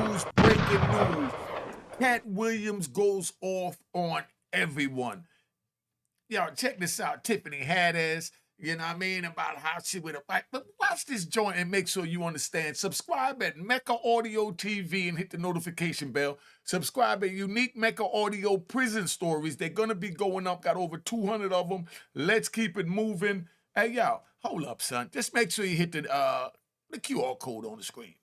news, breaking news. Katt Williams goes off on everyone. Yo, check this out. Tiffany Haddish, you know what I mean, about how she would have. But watch this joint and make sure you understand. Subscribe at Mecca Audio TV and hit the notification bell. Subscribe at Unique Mecca Audio Prison Stories. They're going to be going up. Got over 200 of them. Let's keep it moving. Hey, yo, hold up, son. Just make sure you hit the QR code on the screen.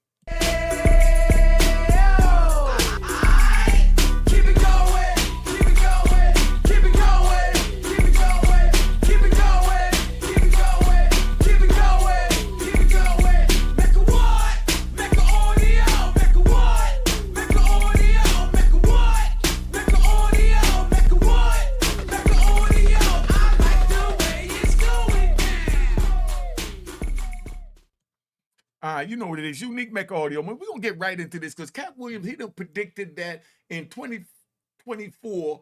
You know what it is, Unique Mecca Audio. We're going to get right into this because Katt Williams, he done predicted that in 2024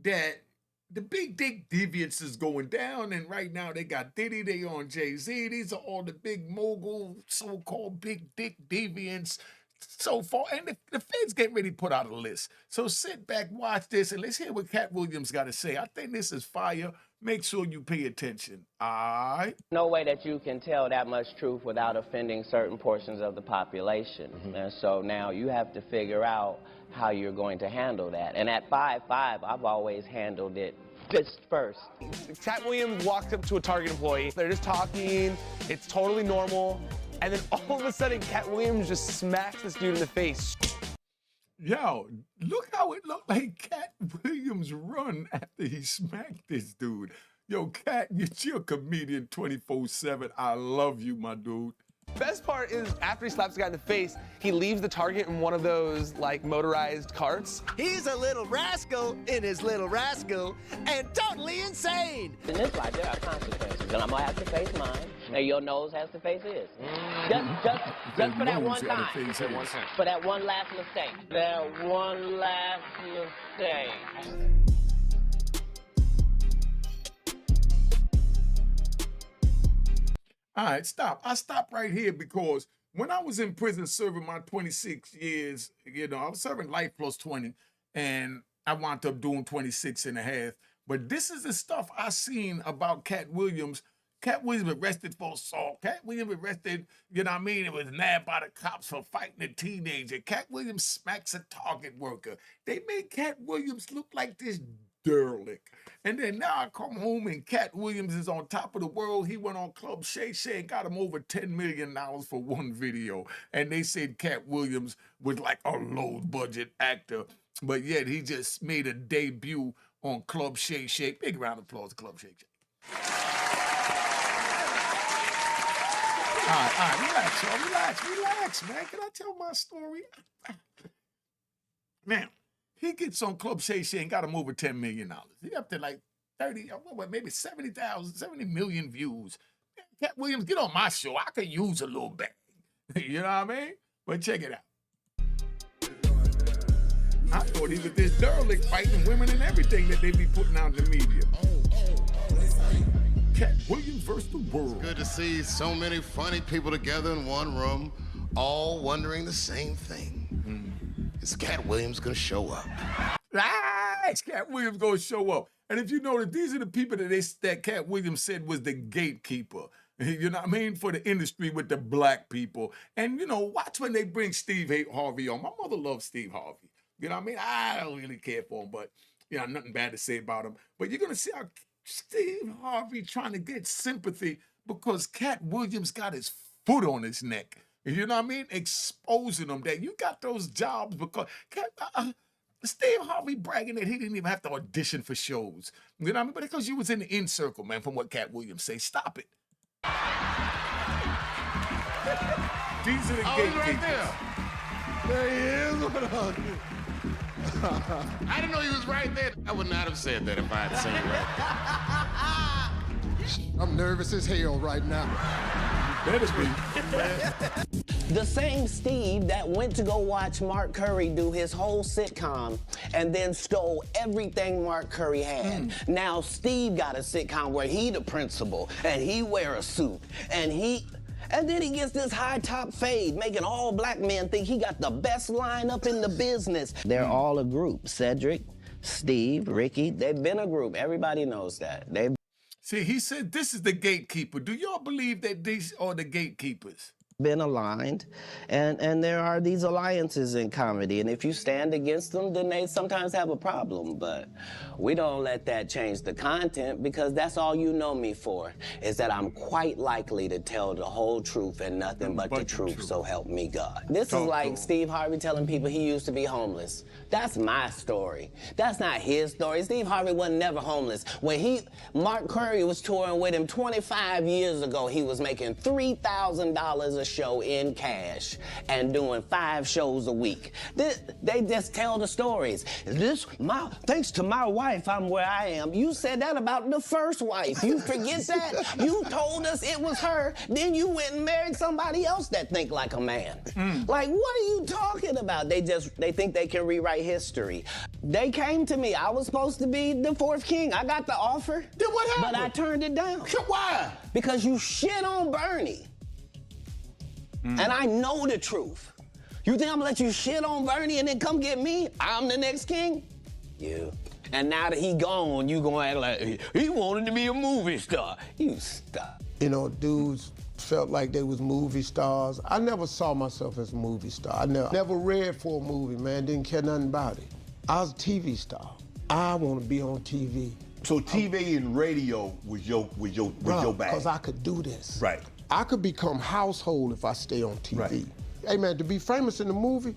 that the big dick deviance is going down, and right now they got Diddy, they on Jay-Z. These are all the big mogul, so-called big dick deviants so far, and the feds get ready to put out a list. So sit back, watch this, and let's hear what Katt Williams got to say. I think this is fire. Make sure you pay attention, all right? No way that you can tell that much truth without offending certain portions of the population. And so now you have to figure out how you're going to handle that. And at 5'5", I've always handled it fist first. Katt Williams walks up to a Target employee. They're just talking. It's totally normal. And then all of a sudden, Katt Williams just smacks this dude in the face. Yo, look how it looked like Katt Williams run after he smacked this dude. Yo, Katt, you're a comedian 24/7. I love you, my dude. Best part is after he slaps the guy in the face, he leaves the Target in one of those, like, motorized carts. He's a little rascal in his little rascal and totally insane. In this life, there are consequences, and I'm going to have to face mine, and your nose has to face his. Just for that one time. For that one last mistake. That one last mistake. All right, stop. I stop right here because when I was in prison serving my 26 years, you know, I was serving life plus 20, and I wound up doing 26 and a half. But this is the stuff I seen about Katt Williams. Katt Williams arrested for assault. Katt Williams arrested, you know what I mean? It was nabbed by the cops for fighting a teenager. Katt Williams smacks a Target worker. They made Katt Williams look like this derelict. And then now I come home and Katt Williams is on top of the world. He went on Club 𝐄𝐍𝐶 and got him over $10 million for one video. And they said Katt Williams was like a low-budget actor, but yet he just made a debut on Club 𝐄𝐍𝐶. Big round of applause to Club 𝐄𝐍𝐶. All right, relax, y'all. Relax, man. Can I tell my story? Now, he gets on Club 𝐄𝐍𝐶 and got him over $10 million. He up to like 30, maybe 70 million views. Katt Williams, get on my show. I could use a little bag. You know what I mean? But check it out. I thought he was this derelict fighting women and everything that they be putting out in the media. Katt Williams versus the world. It's good to see so many funny people together in one room, all wondering the same thing. Is Katt Williams gonna show up? Is Katt Williams gonna show up? And if you know that these are the people that Katt Williams said was the gatekeeper, you know what I mean, for the industry with the black people. And you know, watch when they bring Steve Harvey on. My mother loves Steve Harvey. You know what I mean? I don't really care for him, but you know, nothing bad to say about him. But you're gonna see how Steve Harvey trying to get sympathy because Katt Williams got his foot on his neck. You know what I mean? Exposing them that you got those jobs because Steve Harvey bragging that he didn't even have to audition for shows. You know what I mean? But because you was in the in circle, man, from what Katt Williams say. Stop it. These are the gatekeepers. Right there. There he is. I didn't know he was right there. I would not have said that if I had seen him right there. I'm nervous as hell right now. Better be. The same Steve that went to go watch Mark Curry do his whole sitcom and then stole everything Mark Curry had. Now Steve got a sitcom where he the principal and he wear a suit and And then he gets this high top fade, making all black men think he got the best lineup in the business. They're all a group. Cedric, Steve, Ricky, they've been a group. Everybody knows that. They've See, he said this is the gatekeeper. Do y'all believe that these are the gatekeepers? been aligned, and there are these alliances in comedy, and if you stand against them, then they sometimes have a problem. But we don't let that change the content, because that's all you know me for, is that I'm quite likely to tell the whole truth and nothing but the truth, so help me God. This is like Steve Harvey telling people he used to be homeless. That's my story. That's not his story. Steve Harvey wasn't never homeless. When Mark Curry was touring with him 25 years ago, he was making $3,000 a show in cash and doing 5 shows a week. They just tell the stories. Thanks to my wife, I'm where I am. You said that about the first wife. You forget that? You told us it was her, then you went and married somebody else that think like a man. Like, what are you talking about? They think they can rewrite history. They came to me. I was supposed to be the 4th king. I got the offer. Then what happened? But I turned it down. Why? Because you shit on Bernie. And I know the truth. You think I'm gonna let you shit on Bernie and then come get me? I'm the next king? You. And now that he gone, you gonna act like he wanted to be a movie star. You stop. You know, dudes felt like they was movie stars. I never saw myself as a movie star. I never read for a movie, man. Didn't care nothing about it. I was a TV star. I want to be on TV. So TV and radio was your bag. Because I could do this. Right. I could become household if I stay on TV. Right. Hey man, to be famous in the movie,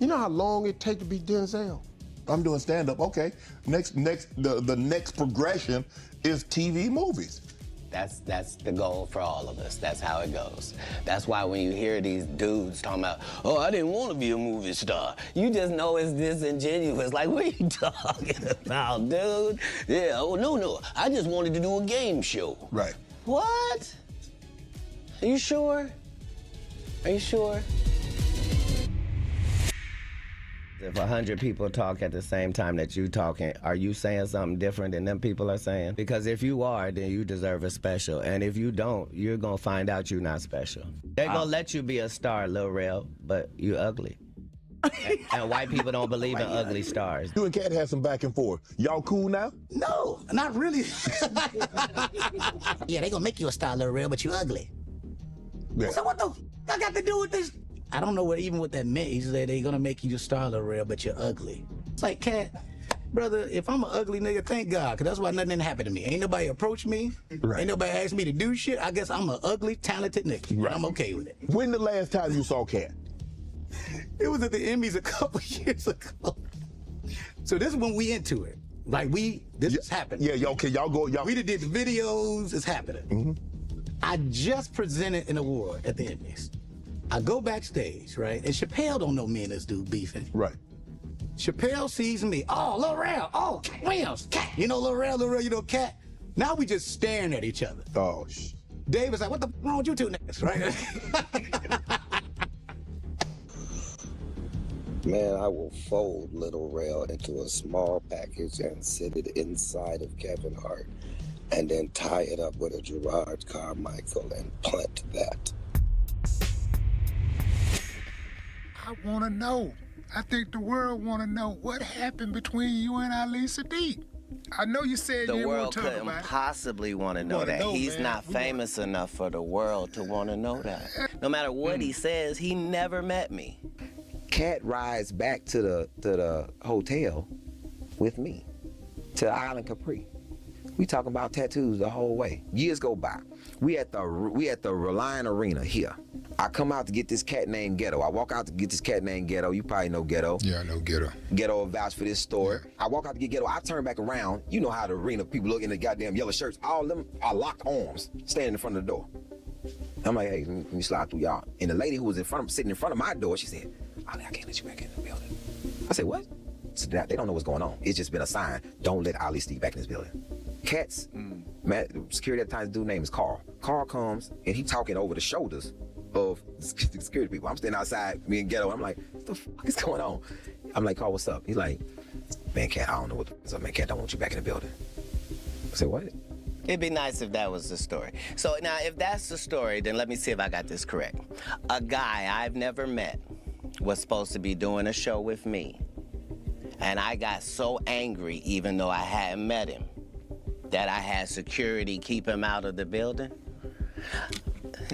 you know how long it take to be Denzel? I'm doing stand-up. Okay. The next progression is TV movies. That's the goal for all of us. That's how it goes. That's why when you hear these dudes talking about, oh, I didn't want to be a movie star, you just know it's disingenuous. Like, what are you talking about, dude? Yeah, oh, no, I just wanted to do a game show. Right. What? Are you sure? Are you sure? If 100 people talk at the same time that you talking, are you saying something different than them people are saying? Because if you are, then you deserve a special. And if you don't, you're gonna find out you're not special. They're gonna let you be a star, Lil Rel, but you ugly. and white people don't believe in ugly stars. You and Katt had some back and forth. Y'all cool now? No, not really. Yeah, they gonna make you a star, Lil Rel, but you ugly. Yeah. So what the I got to do with this? I don't know what that meant. He said they gonna make you a star, Lil Rel, but you're ugly. It's like, Katt, brother, if I'm an ugly nigga, thank God, because that's why nothing didn't happen to me. Ain't nobody approached me. Right. Ain't nobody asked me to do shit. I guess I'm an ugly, talented nigga. Right. I'm okay with it. When the last time you saw Katt? It was at the Emmys a couple years ago. So this is when we into it. Like this is happening. Yeah, okay, y'all go. We did the videos, it's happening. I just presented an award at the Emmys. I go backstage, right? And Chappelle don't know me and this dude beefing. Right. Chappelle sees me. Oh, Lil Rel. Oh, Katt Williams. Katt. You know Lil Rel, you know Katt. Now we just staring at each other. Oh, Dave was like, what the wrong with you two niggas, right? Man, I will fold Lil Rel into a small package and sit it inside of Kevin Hart, and then tie it up with a 𝐓𝐇𝐈𝐒 and plant that. I want to know. I think the world want to know what happened between you and Ali Sadiq. I know you said The you world won't talk couldn't about it. possibly want to know Wanna that. know, He's man. not famous enough for the world to want to know that. No matter what he says, he never met me. Katt rides back to the hotel with me to Island Capri. We talking about tattoos the whole way. Years go by. We at the Reliant Arena here. I come out to get this cat named Ghetto. I walk out to get this cat named Ghetto. You probably know Ghetto. Yeah, I know Ghetto. Ghetto will vouch for this store. Yeah. I walk out to get Ghetto. I turn back around. You know how the arena people look in the goddamn yellow shirts. All of them are locked arms, standing in front of the door. I'm like, hey, let me slide through y'all. And the lady who was sitting in front of my door, she said, Ali, I can't let you back in the building. I said, what? So they don't know what's going on. It's just been a sign. Don't let Ali Steve back in this building. Katt's security at the time, dude's name is Carl. Carl comes and he talking over the shoulders of the security people. I'm standing outside, me and Ghetto. I'm like, what the fuck is going on? I'm like, Carl, what's up? He's like, man, Katt, I don't know what's up, man. Katt don't want you back in the building. I said, what? It'd be nice if that was the story. So now, if that's the story, then let me see if I got this correct. A guy I've never met was supposed to be doing a show with me. And I got so angry, even though I hadn't met him, that I had security keep him out of the building.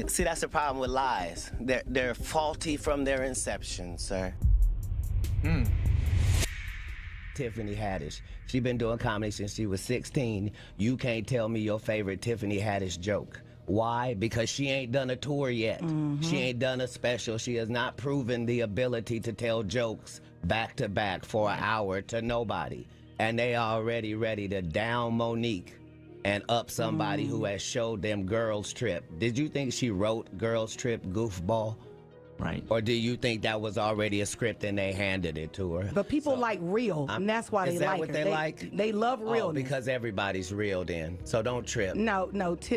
See, that's the problem with lies. They're faulty from their inception, sir. Tiffany Haddish. She been doing comedy since she was 16. You can't tell me your favorite Tiffany Haddish joke. Why? Because she ain't done a tour yet. She ain't done a special. She has not proven the ability to tell jokes back to back for an hour to nobody. And they already ready to down Monique and up somebody who has showed them Girls Trip. Did you think she wrote Girls Trip goofball? Right. Or do you think that was already a script and they handed it to her? But people like real, and that's why they like her. Is that what they like? They love real. Oh, because everybody's real then. So don't trip. No,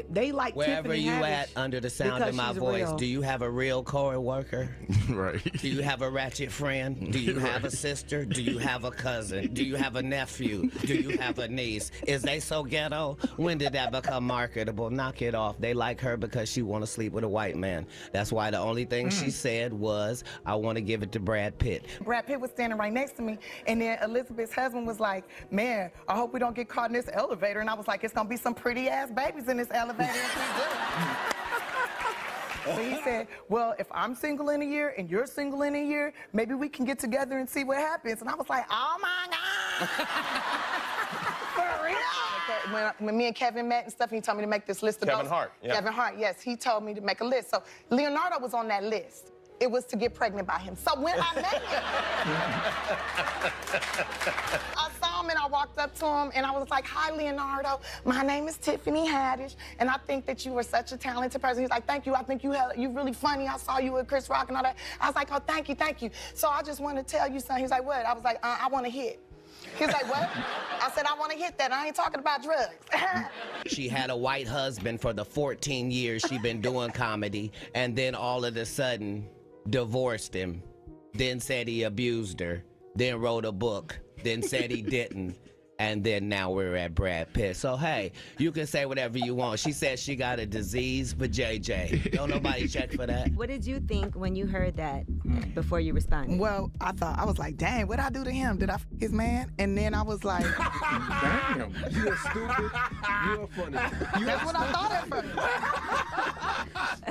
they like Wherever Tiffany you Haddish at under the sound of my voice, real. do you have a real co-worker? Right. Do you have a ratchet friend? Do you have a sister? Do you have a cousin? Do you have a nephew? Do you have a niece? Is they so ghetto? When did that become marketable? Knock it off. They like her because she want to sleep with a white man. That's why the only thing she said was, I want to give it to Brad Pitt. Brad Pitt was standing right next to me, and then Elizabeth's husband was like, man, I hope we don't get caught in this elevator. And I was like, it's gonna be some pretty ass babies in this elevator if we do. So he said, well, if I'm single in a year and you're single in a year, maybe we can get together and see what happens. And I was like, oh my God. For real? When me and Kevin met and stuff, he told me to make this list of Kevin Hart, yeah. Kevin Hart, yes, he told me to make a list. So Leonardo was on that list. It was to get pregnant by him. So when I met him, I saw him and I walked up to him and I was like, hi, Leonardo. My name is Tiffany Haddish, and I think that you are such a talented person. He's like, thank you. I think you're really funny. I saw you with Chris Rock and all that. I was like, oh, thank you, thank you. So I just want to tell you something. He's like, what? I was like, I want to hit. He's like, what? I said, I want to hit that. I ain't talking about drugs. She had a white husband for the 14 years she been doing comedy, and then all of a sudden, divorced him, then said he abused her, then wrote a book, then said he didn't, and then now we're at Brad Pitt. So hey, you can say whatever you want. She said she got a disease for JJ. Don't nobody check for that. What did you think when you heard that before you responded? Well, I was like, dang, what'd I do to him? Did I f his man? And then I was like, damn, you're stupid, you're funny. That's what I thought at first.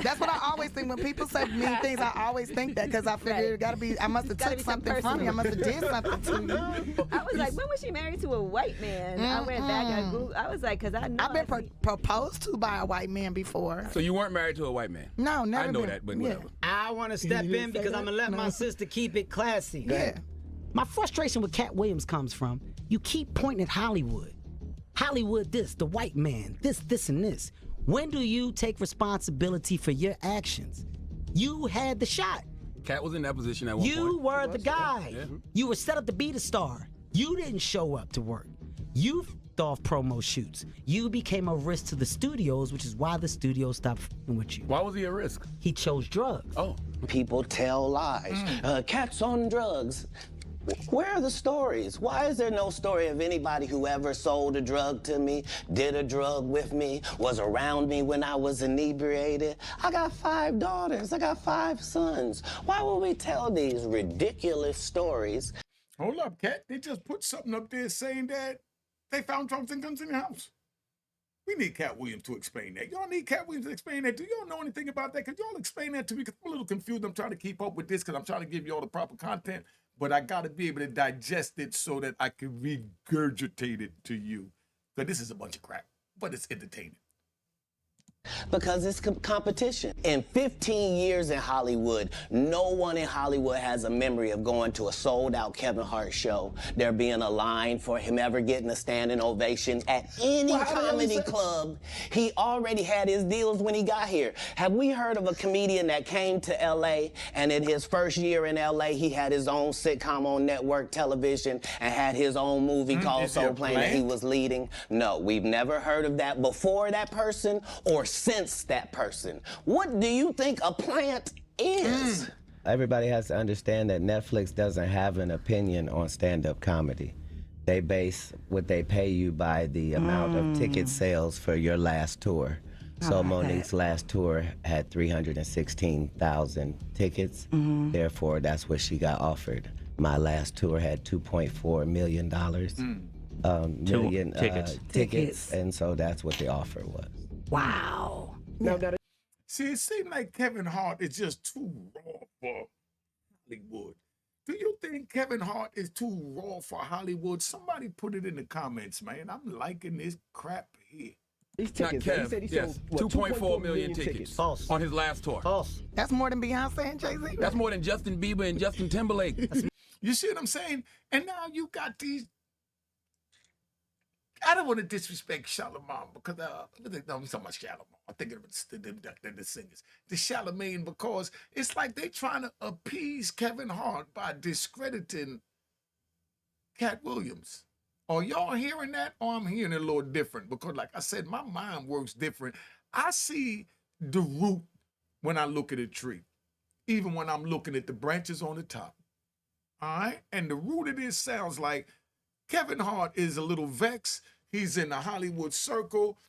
That's what I always think. When people say mean things, I always think that because I figure it gotta be, I must have took something from you. I must have did something to you. I was like, when was she married to a white man? I went back and Googled. I was like, because I know. I've been proposed to by a white man before. So you weren't married to a white man? No, never. I know that, but whatever. I want to step in because I'm going to let my sister keep it classy. Yeah. My frustration with Katt Williams comes from, you keep pointing at Hollywood. Hollywood this, the white man, this, and this. When do you take responsibility for your actions? You had the shot. Katt was in that position at one point. You were the guy. Yeah. You were set up to be the star. You didn't show up to work. You f***ed off promo shoots. You became a risk to the studios, which is why the studios stopped f***ing with you. Why was he a risk? He chose drugs. Oh. People tell lies. Katt's on drugs. Where are the stories? Why is there no story of anybody who ever sold a drug to me, did a drug with me, was around me when I was inebriated? I got 5 daughters. I got 5 sons. Why would we tell these ridiculous stories? Hold up, Katt. They just put something up there saying that they found drugs and guns in the house. We need Katt Williams to explain that. Y'all need Katt Williams to explain that. Do y'all know anything about that? Could y'all explain that to me? Because I'm a little confused. I'm trying to keep up with this because I'm trying to give you all the proper content, but I got to be able to digest it so that I can regurgitate it to you. Because this is a bunch of crap, but it's entertaining. Because it's competition. In 15 years in Hollywood, no one in Hollywood has a memory of going to a sold-out Kevin Hart show, there being a line for him ever getting a standing ovation at any comedy club. He already had his deals when he got here. Have we heard of a comedian that came to LA and in his first year in LA, he had his own sitcom on network television and had his own movie called Soul Plane that he was leading? No, we've never heard of that before that person or since that person. What do you think a plant is? Everybody has to understand that Netflix doesn't have an opinion on stand-up comedy. They base what they pay you by the amount of ticket sales for your last tour. So Monique's last tour had 316,000 tickets. Therefore, that's what she got offered. My last tour had $2.4 million. Tickets. And so that's what the offer was. Wow. See, it seems like Kevin Hart is just too raw for Hollywood. Do you think Kevin Hart is too raw for Hollywood? Somebody put it in the comments, man. I'm liking this crap here. These tickets, he said he sold, what, 2.4 million tickets. False. On his last tour. False. That's more than Beyonce and Jay-Z. That's more than Justin Bieber and Justin Timberlake. You see what I'm saying? And now you got these. I don't want to disrespect Charlamagne because no, I'm talking about Charlamagne. I'm thinking of the singers, the Charlamagne, because it's like they trying to appease Kevin Hart by discrediting Katt Williams. Are y'all hearing that, or I'm hearing it a little different? Because, like I said, my mind works different. I see the root when I look at a tree, even when I'm looking at the branches on the top. All right, and the root of this sounds like Kevin Hart is a little vexed. He's in the Hollywood circle,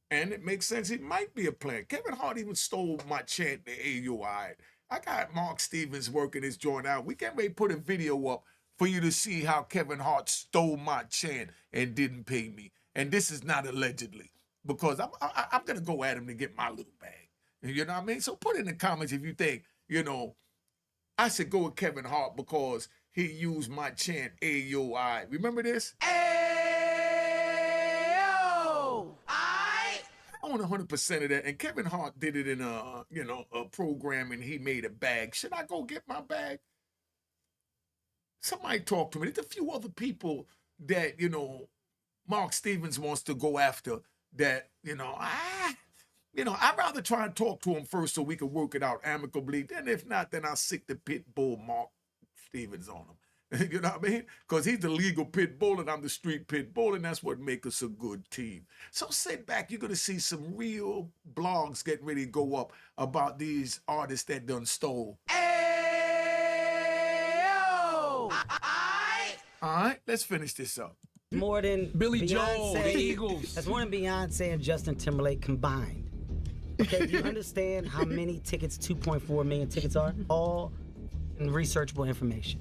and it makes sense. He might be a plant. Kevin Hart even stole my chant, the 𝐄𝐍𝐈𝐒. I got Mark Stevens working his joint out. We can't wait to put a video up for you to see how Kevin Hart stole my chant and didn't pay me. And this is not allegedly, because I'm going to go at him to get my little bag. You know what I mean? So put in the comments if you think, you know, I should go with Kevin Hart because he used my chant, 𝐄𝐍𝐈𝐒. Remember this? I own 100% of that, and Kevin Hart did it in a, you know, a program, and he made a bag. Should I go get my bag? Somebody talk to me. There's a few other people that, you know, Mark Stevens wants to go after that, you know, I'd rather try and talk to him first so we can work it out amicably. Then if not, then I'll sick the pit bull Mark Stevens on him. You know what I mean? Because he's the legal pit bull and I'm the street pit bull, and that's what makes us a good team. So sit back. You're going to see some real blogs getting ready to go up about these artists that done stole. All right, let's finish this up. More than Billy Beyonce, Joel, the Eagles. That's more than Beyonce and Justin Timberlake combined. Okay, do you understand how many tickets 2.4 million tickets are? All in researchable information.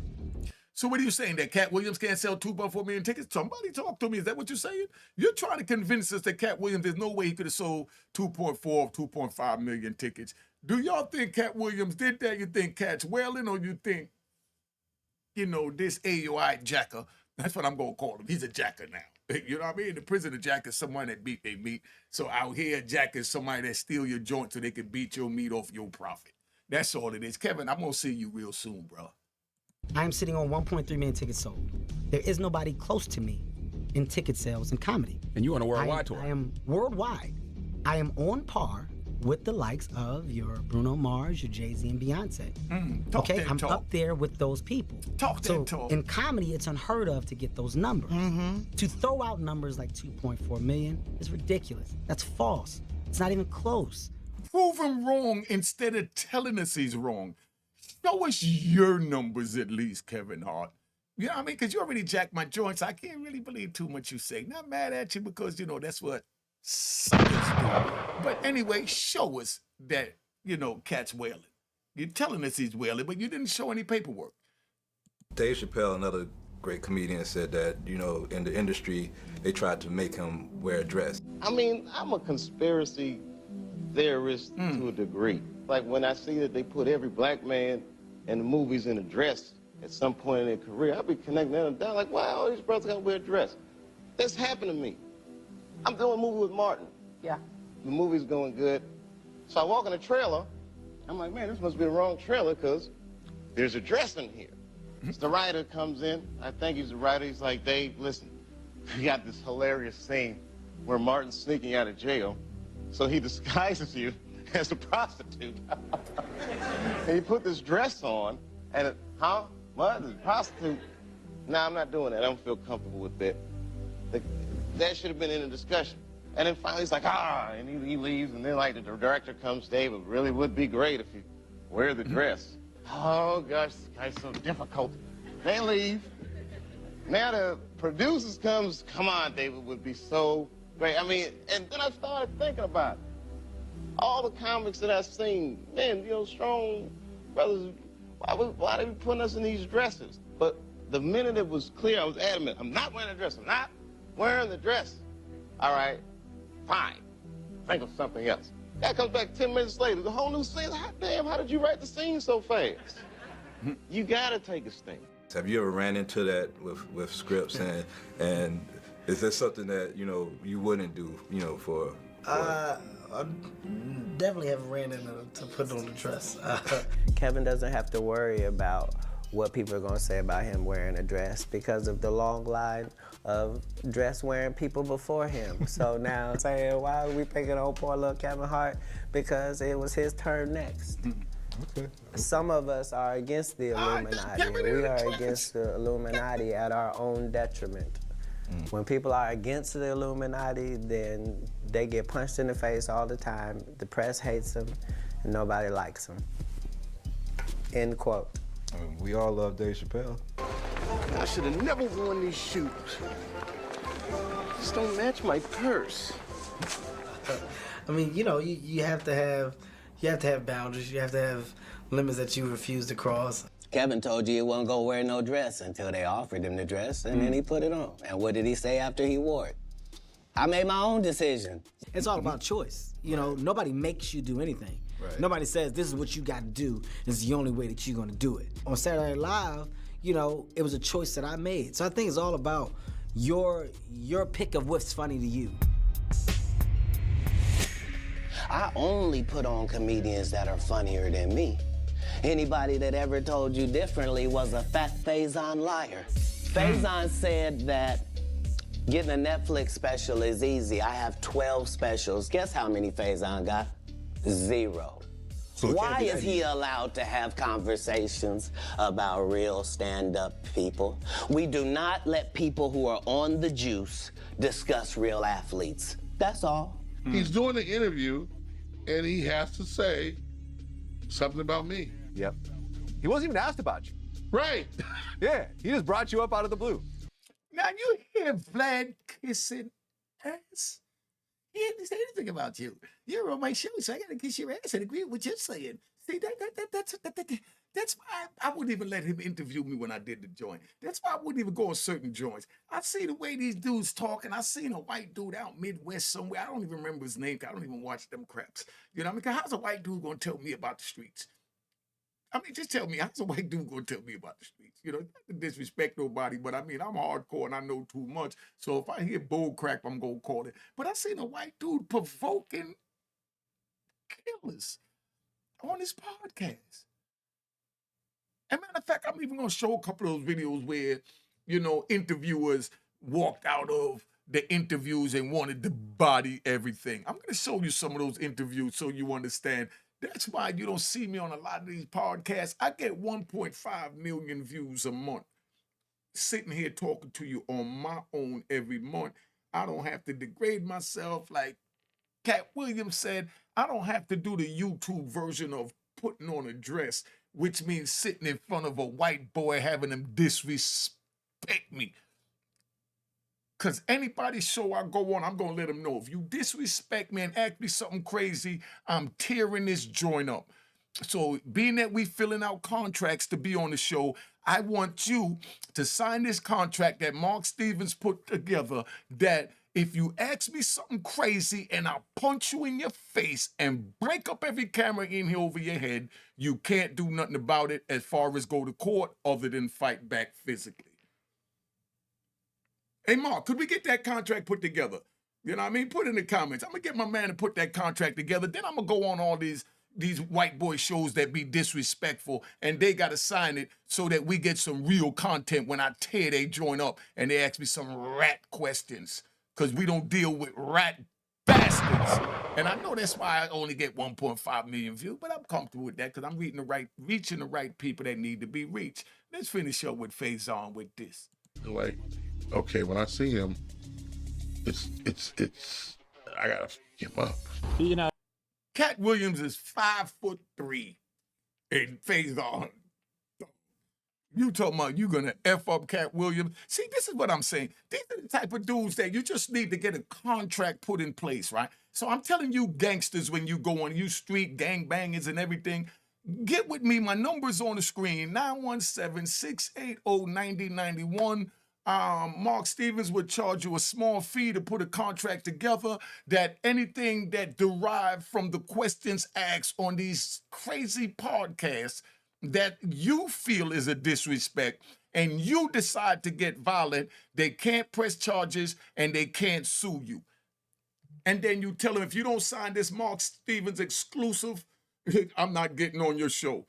So what are you saying, that Katt Williams can't sell 2.4 million tickets? Somebody talk to me. Is that what you're saying? You're trying to convince us that Katt Williams, there's no way he could have sold 2.4 or 2.5 million tickets. Do y'all think Katt Williams did that? You think Katt's wailing, or you think, you know, this 𝐄𝐍𝐈𝐒 jacker, that's what I'm going to call him. He's a jacker now. You know what I mean? The prison, a jacker is someone that beat their meat. So out here, a jacker is somebody that steal your joint so they can beat your meat off your profit. That's all it is. Kevin, I'm going to see you real soon, bro. I am sitting on 1.3 million tickets sold. There is nobody close to me in ticket sales and comedy. And you on a worldwide tour. I am worldwide. I am on par with the likes of your Bruno Mars, your Jay-Z, and Beyonce. Okay, I'm up there with those people. Talk. In comedy, it's unheard of to get those numbers. To throw out numbers like 2.4 million is ridiculous. That's false. It's not even close. Prove him wrong instead of telling us he's wrong. Show us your numbers at least, Kevin Hart. You know what I mean? Because you already jacked my joints. I can't really believe too much you say. Not mad at you because, you know, that's what suckers do. But anyway, show us that, you know, Katt's wailing. You're telling us he's wailing, but you didn't show any paperwork. Dave Chappelle, another great comedian, said that, you know, in the industry, they tried to make him wear a dress. I mean, I'm a conspiracy theorist to a degree. Like when I see that they put every black man in the movies in a dress at some point in their career, I'll be connecting them down like, why all these brothers gotta wear a dress? That's happened to me. I'm doing a movie with Martin. Yeah. The movie's going good. So I walk in a trailer. I'm like, man, this must be the wrong trailer because there's a dress in here. So the writer comes in. I think he's the writer. He's like, Dave, listen, we got this hilarious scene where Martin's sneaking out of jail. So he disguises you as a prostitute. And he put this dress on, and what? A prostitute? Nah, I'm not doing that. I don't feel comfortable with that. That should have been in the discussion. And then finally he's like, and he leaves, and then like the director comes, Dave, it really would be great if you wear the dress. Oh gosh, this guy's so difficult. They leave. Now producers come on, David would be so great. I mean, and then I started thinking about it. All the comics that I've seen, man, you know, strong brothers, why they be putting us in these dresses? But the minute it was clear, I was adamant, I'm not wearing a dress, I'm not wearing the dress. All right, fine, think of something else. Guy comes back 10 minutes later, the whole new scene. Damn, how did you write the scene so fast? You gotta take a stand. Have you ever ran into that with scripts, and is there something that, you know, you wouldn't do, you know, for I definitely haven't ran into to put on the dress. Kevin doesn't have to worry about what people are gonna say about him wearing a dress because of the long line of dress-wearing people before him. So now saying, why are we picking on poor little Kevin Hart? Because it was his turn next. Okay. Some of us are against the Illuminati. We are against the Illuminati at our own detriment. When people are against the Illuminati, then they get punched in the face all the time. The press hates them, and nobody likes them. End quote. I mean, we all love Dave Chappelle. I should have never worn these shoes. Just don't match my purse. I mean, you know, you have to have boundaries. You have to have limits that you refuse to cross. Kevin told you he wasn't gonna wear no dress until they offered him the dress, and then he put it on. And what did he say after he wore it? I made my own decision. It's all about choice. You know, nobody makes you do anything. Right. Nobody says this is what you got to do. This is the only way that you're going to do it. On Saturday Night Live, you know, it was a choice that I made. So I think it's all about your pick of what's funny to you. I only put on comedians that are funnier than me. Anybody that ever told you differently was a fat Faison liar. Faison said that getting a Netflix special is easy. I have 12 specials. Guess how many Faison got? 0. So why is he allowed to have conversations about real stand-up people? We do not let people who are on the juice discuss real athletes. That's all. He's doing an interview, and he has to say something about me. Yep. He wasn't even asked about you. Right. Yeah, he just brought you up out of the blue. Now you hear Vlad kissing ass. He didn't say anything about you. You're on my show, so I gotta kiss your ass and agree with what you're saying. See, that's why I wouldn't even let him interview me when I did the joint. That's why I wouldn't even go on certain joints. I see the way these dudes talking. I seen a white dude out Midwest somewhere. I don't even remember his name. I don't even watch them craps. You know what I mean? 'Cause how's a white dude gonna tell me about the streets? I mean, just tell me, how's a white dude gonna tell me about the streets? You know, not to disrespect nobody, but I mean, I'm hardcore and I know too much. So if I hear bull crap, I'm gonna call it. But I seen a white dude provoking killers on his podcast. As a matter of fact, I'm even gonna show a couple of those videos where, you know, interviewers walked out of the interviews and wanted to body everything. I'm gonna show you some of those interviews so you understand. That's why you don't see me on a lot of these podcasts. I get 1.5 million views a month. Sitting here talking to you on my own every month. I don't have to degrade myself. Like Katt Williams said, I don't have to do the YouTube version of putting on a dress, which means sitting in front of a white boy having him disrespect me. Because anybody's show I go on, I'm going to let them know. If you disrespect me and ask me something crazy, I'm tearing this joint up. So being that we filling out contracts to be on the show, I want you to sign this contract that Mark Stevens put together that if you ask me something crazy and I'll punch you in your face and break up every camera in here over your head, you can't do nothing about it as far as go to court other than fight back physically. Hey, Mark, could we get that contract put together? You know what I mean? Put it in the comments. I'm going to get my man to put that contract together. Then I'm going to go on all these white boy shows that be disrespectful, and they got to sign it so that we get some real content when I tear they joint up and they ask me some rat questions because we don't deal with rat bastards. And I know that's why I only get 1.5 million views, but I'm comfortable with that because I'm reaching the right people that need to be reached. Let's finish up with Faison with this. Like, okay, when I see him, it's I gotta f him up. You know, Katt Williams is 5'3", and Faison. You talking about you gonna F up Katt Williams. See, this is what I'm saying. These are the type of dudes that you just need to get a contract put in place, right? So I'm telling you gangsters when you go on, you street gangbangers and everything, get with me. My number's on the screen, 917-680-9091. Mark Stevens would charge you a small fee to put a contract together that anything that derived from the questions asked on these crazy podcasts that you feel is a disrespect and you decide to get violent, they can't press charges and they can't sue you. And then you tell them, if you don't sign this Mark Stevens exclusive, I'm not getting on your show.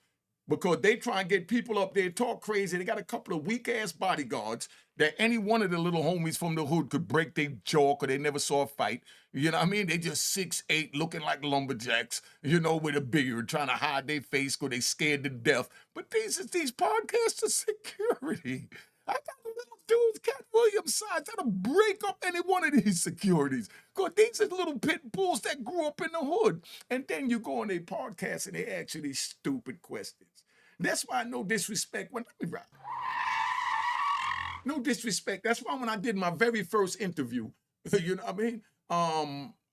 Because they try and get people up there, talk crazy. They got a couple of weak-ass bodyguards that any one of the little homies from the hood could break their jaw because they never saw a fight. You know what I mean? They just 6'8", looking like lumberjacks, you know, with a beard, trying to hide their face because they scared to death. But these podcasts are security. I got little dudes, Katt Williams size, that'll break up any one of these securities. Because these are little pit bulls that grew up in the hood. And then you go on their podcast and they ask you these stupid questions. That's why no disrespect. No disrespect. That's why when I did my very first interview, you know what I mean?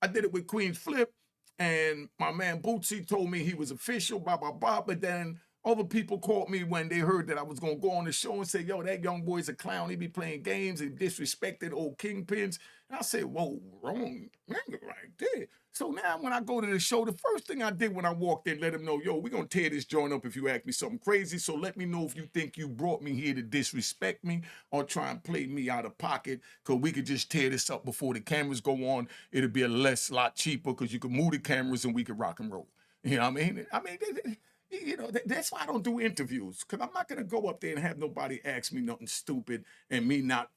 I did it with Queen Flip, and my man Bootsy told me he was official, blah, blah, blah. But then other people called me when they heard that I was going to go on the show and say, yo, that young boy's a clown. He be playing games and disrespected old kingpins. And I said, whoa, wrong nigga right there. So now when I go to the show, the first thing I did when I walked in, let them know, yo, we're going to tear this joint up if you ask me something crazy. So let me know if you think you brought me here to disrespect me or try and play me out of pocket, because we could just tear this up before the cameras go on. It'll be a lot cheaper because you can move the cameras and we can rock and roll. You know what I mean? You know, that's why I don't do interviews, because I'm not going to go up there and have nobody ask me nothing stupid and me not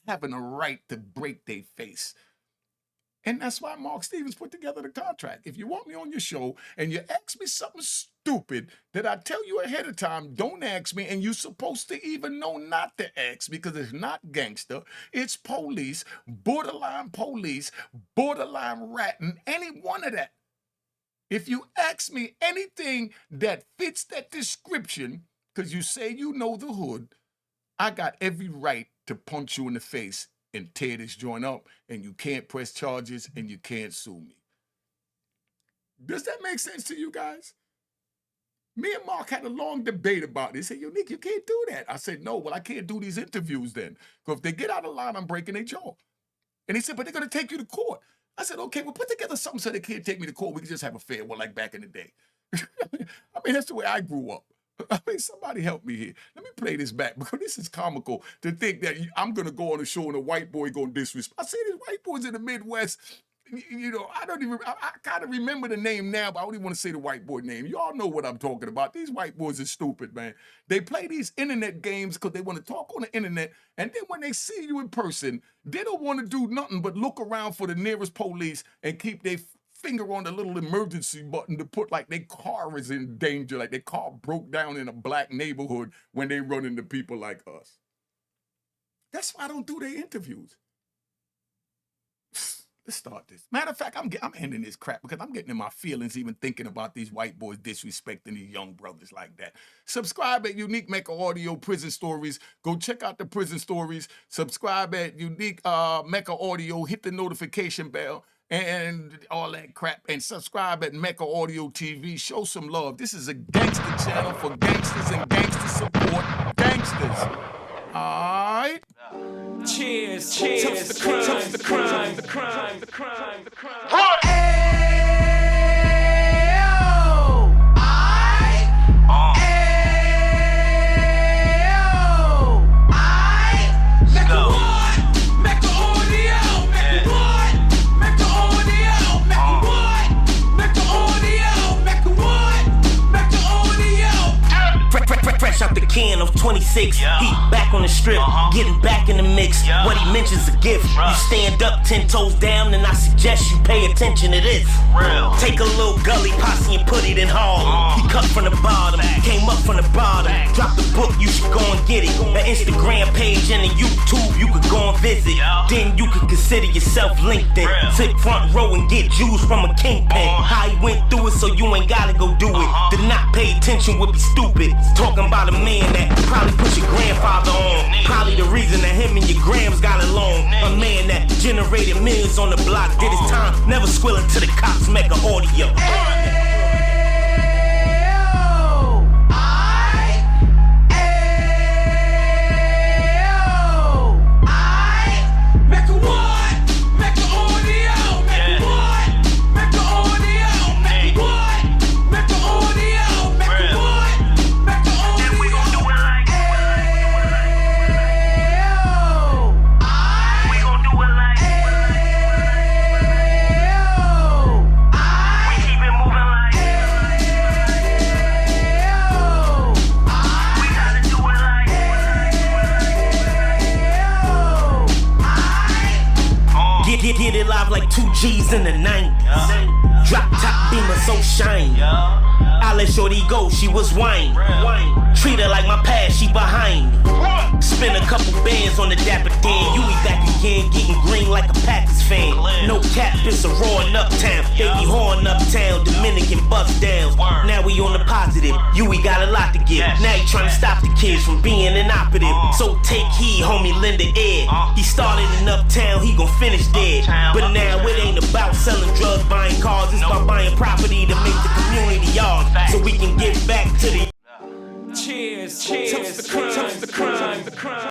having a right to break their face. And that's why Mark Stevens put together the contract. If you want me on your show and you ask me something stupid that I tell you ahead of time, don't ask me, and you're supposed to even know not to ask, because it's not gangster, it's police, borderline ratting, any one of that. If you ask me anything that fits that description, because you say you know the hood, I got every right to punch you in the face and tear this joint up, and you can't press charges and you can't sue me. Does that make sense to you guys? Me and Mark had a long debate about this. He said, Unique, you can't do that. I said, no, well, I can't do these interviews then, because if they get out of line, I'm breaking their jaw. And he said, but they're going to take you to court. I said, okay, well, put together something so they can't take me to court. We can just have a fair one like back in the day. I mean, that's the way I grew up. I mean, somebody help me here. Let me play this back, because this is comical to think that I'm going to go on a show and a white boy going to disrespect. I say these white boys in the Midwest, you know, I kind of remember the name now, but I don't even want to say the white boy name. Y'all know what I'm talking about. These white boys are stupid, man. They play these internet games because they want to talk on the internet, and then when they see you in person, they don't want to do nothing but look around for the nearest police and keep their finger on the little emergency button to put like their car is in danger, like their car broke down in a black neighborhood when they run into people like us. That's why I don't do their interviews. Let's start this. Matter of fact, I'm ending this crap because I'm getting in my feelings even thinking about these white boys disrespecting these young brothers like that. Subscribe at Unique Mecca Audio Prison Stories. Go check out the prison stories. Subscribe at Unique Mecca Audio. Hit the notification bell and all that crap, and subscribe at Mecca Audio TV. Show some love. This is a gangster channel for gangsters and gangster support gangsters. All right? Cheers, cheers, toast the crime, toast the crime, the crime, the crime, the crime. Fresh out the can of 26, yeah. Heat back on the strip, getting back in the mix. Yeah. What he mentions a gift. You stand up 10 toes down, and I suggest you pay attention to this. Real. Take a little gully posse and put it in Harlem. He cut from the bottom, came up from the bottom. Drop the book, you should go and get it. The Instagram page and a YouTube you could go and visit. Then you could consider yourself LinkedIn. Sit front row and get Jews from a kingpin. How he went through it so you ain't gotta go do it. To not pay attention would be stupid. Talking about a man that probably put your grandfather on. Probably the reason that him and your grams got along. A man that generated millions on the block, did his time, never squilling to the cops, Mecca audio. Get it live like 2 G's in the 90s. Drop top beamer so shiny. I let shorty go, she was wine. Treat her like my past, she behind me. Spend a couple bands on the dapper Dan. You be back again, getting green like a Packers fan. No cap, it's a raw in uptown. Baby horn uptown, Dominican bust downs. Now we on the positive, we got a lot to give. Now he trying to stop the kids from being inoperative. So take heed, homie, lend an ear. He started in uptown, he gon' finish dead. But now it ain't about selling drugs, buying cars. It's about buying property to make the community ours. So we can get back to the Cheers, cheers, toast the crime, the crime, the crime.